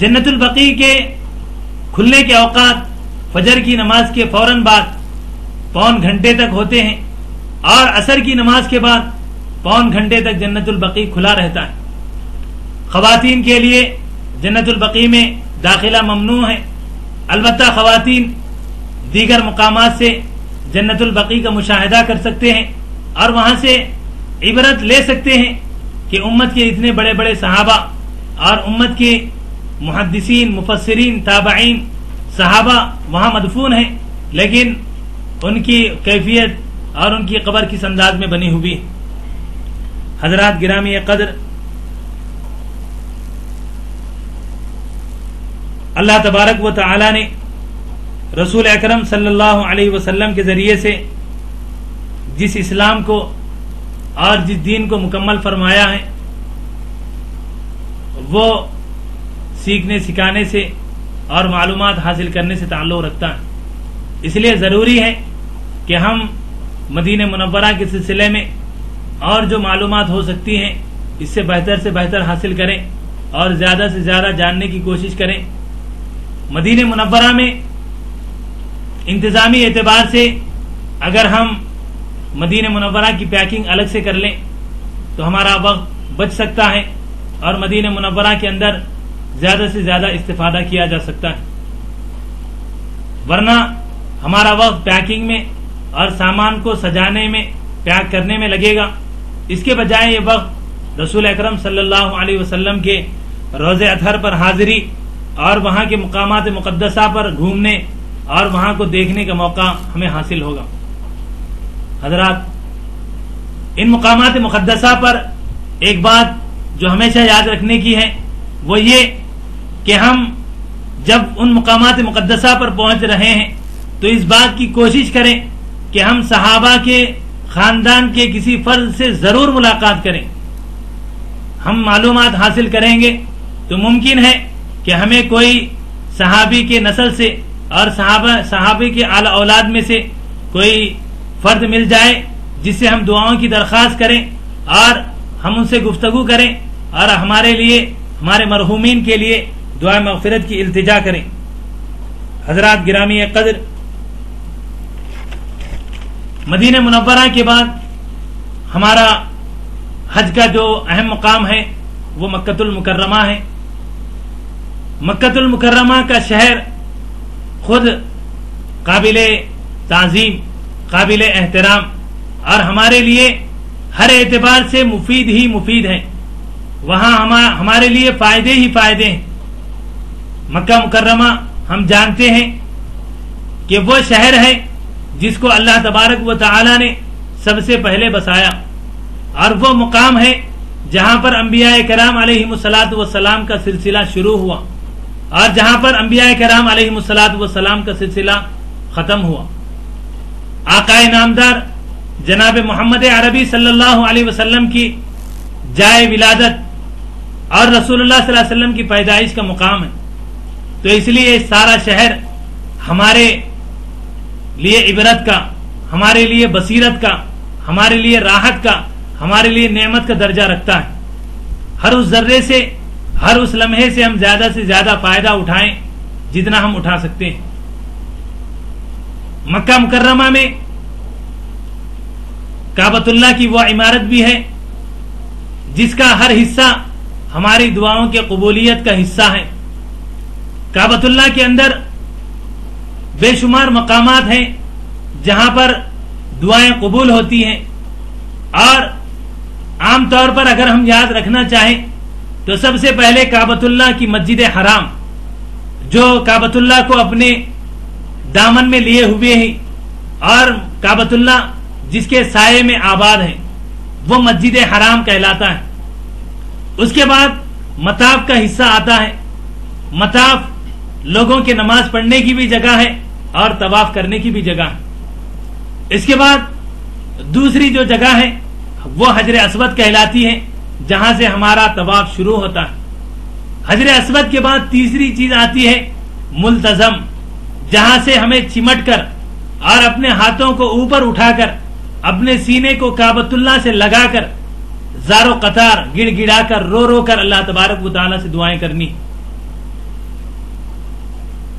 جنت البقیع کے کھلنے کے اوقات فجر کی نماز کے فوراً بعد پون گھنٹے تک ہوتے ہیں، اور عصر کی نماز کے بعد پون گھنٹے تک جنت البقیع کھلا رہتا ہے۔ خواتین کے لیے جنت البقیع میں داخلہ ممنوع ہے، البتہ خواتین دیگر مقامات سے جنت البقیع کا مشاہدہ کر سکتے ہیں اور وہاں سے عبرت لے سکتے ہیں کہ امت کے اتنے بڑے بڑے صحابہ اور امت کے محدثین، مفسرین، تابعین، صحابہ وہاں مدفون ہیں، لیکن ان کی کیفیت اور ان کی قبر کس انداز میں بنی ہوئی ہے۔ حضرات گرامی قدر، اللہ تبارک و تعالی نے رسول اکرم صلی اللہ علیہ وسلم کے ذریعے سے جس اسلام کو اور جس دین کو مکمل فرمایا ہے وہ سیکھنے سکھانے سے اور معلومات حاصل کرنے سے تعلق رکھتا ہے۔ اس لیے ضروری ہے کہ ہم مدینہ منورہ کے سلسلے میں اور جو معلومات ہو سکتی ہیں اس سے بہتر حاصل کریں اور زیادہ سے زیادہ جاننے کی کوشش کریں۔ مدینہ منورہ میں انتظامی اعتبار سے اگر ہم مدینہ منورہ کی پیکنگ الگ سے کر لیں تو ہمارا وقت بچ سکتا ہے اور مدینہ منورہ کے اندر زیادہ سے زیادہ استفادہ کیا جا سکتا ہے، ورنہ ہمارا وقت پیکنگ میں اور سامان کو سجانے میں، پیک کرنے میں لگے گا۔ اس کے بجائے یہ وقت رسول اکرم صلی اللہ علیہ وسلم کے روضہ اطہر پر حاضری اور وہاں کے مقامات مقدسہ پر گھومنے اور وہاں کو دیکھنے کا موقع ہمیں حاصل ہوگا۔ حضرات، ان مقامات مقدسہ پر ایک بات جو ہمیشہ یاد رکھنے کی ہے وہ یہ کہ ہم جب ان مقامات مقدسہ پر پہنچ رہے ہیں تو اس بات کی کوشش کریں کہ ہم صحابہ کے خاندان کے کسی فرد سے ضرور ملاقات کریں۔ ہم معلومات حاصل کریں گے تو ممکن ہے کہ ہمیں کوئی صحابی کے نسل سے اور صحابی کے اعلی اولاد میں سے کوئی فرد مل جائے جس سے ہم دعاؤں کی درخواست کریں اور ہم ان سے گفتگو کریں اور ہمارے لیے، ہمارے مرحومین کے لیے دعا مغفرت کی التجا کریں۔ حضرات گرامی قدر، مدینہ منورہ کے بعد ہمارا حج کا جو اہم مقام ہے وہ مکۃ المکرمہ ہے۔ مکۃ المکرمہ کا شہر خود قابل تعظیم، قابل احترام اور ہمارے لیے ہر اعتبار سے مفید ہی مفید ہے۔ وہاں ہمارے لیے فائدے ہی فائدے ہیں۔ مکہ مکرمہ ہم جانتے ہیں کہ وہ شہر ہے جس کو اللہ تبارک و تعالی نے سب سے پہلے بسایا، اور وہ مقام ہے جہاں پر انبیاء کرام علیہم الصلاۃ والسلام کا سلسلہ شروع ہوا اور جہاں پر انبیاء کرام علیہم الصلاۃ والسلام کا سلسلہ ختم ہوا۔ آقا نامدار جناب محمد عربی صلی اللہ علیہ وسلم کی جائے ولادت اور رسول اللہ صلی اللہ علیہ وسلم کی پیدائش کا مقام ہے، تو اس لیے سارا شہر ہمارے لیے عبرت کا، ہمارے لیے بصیرت کا، ہمارے لیے راحت کا، ہمارے لیے نعمت کا درجہ رکھتا ہے۔ ہر اس ذرے سے، ہر اس لمحے سے ہم زیادہ سے زیادہ فائدہ اٹھائیں جتنا ہم اٹھا سکتے ہیں۔ مکہ مکرمہ میں کعبۃ اللہ کی وہ عمارت بھی ہے جس کا ہر حصہ ہماری دعاؤں کے قبولیت کا حصہ ہے۔ کعبۃ اللہ کے اندر بے شمار مقامات ہیں جہاں پر دعائیں قبول ہوتی ہیں، اور عام طور پر اگر ہم یاد رکھنا چاہیں تو سب سے پہلے کعبۃ اللہ کی مسجد حرام، جو کعبۃ اللہ کو اپنے دامن میں لیے ہوئے ہیں اور کعبۃ اللہ جس کے سائے میں آباد ہے، وہ مسجد حرام کہلاتا ہے۔ اس کے بعد مطاف کا حصہ آتا ہے۔ مطاف لوگوں کے نماز پڑھنے کی بھی جگہ ہے اور طواف کرنے کی بھی جگہ ہے۔ اس کے بعد دوسری جو جگہ ہے وہ حجر اسود کہلاتی ہے، جہاں سے ہمارا طواف شروع ہوتا ہے۔ حجر اسود کے بعد تیسری چیز آتی ہے ملتزم، جہاں سے ہمیں چمٹ کر اور اپنے ہاتھوں کو اوپر اٹھا کر اپنے سینے کو کعبۃ اللہ سے لگا کر زار و قطار، گڑ گڑا کر، رو رو کر اللہ تبارک و تعالیٰ سے دعائیں کرنی۔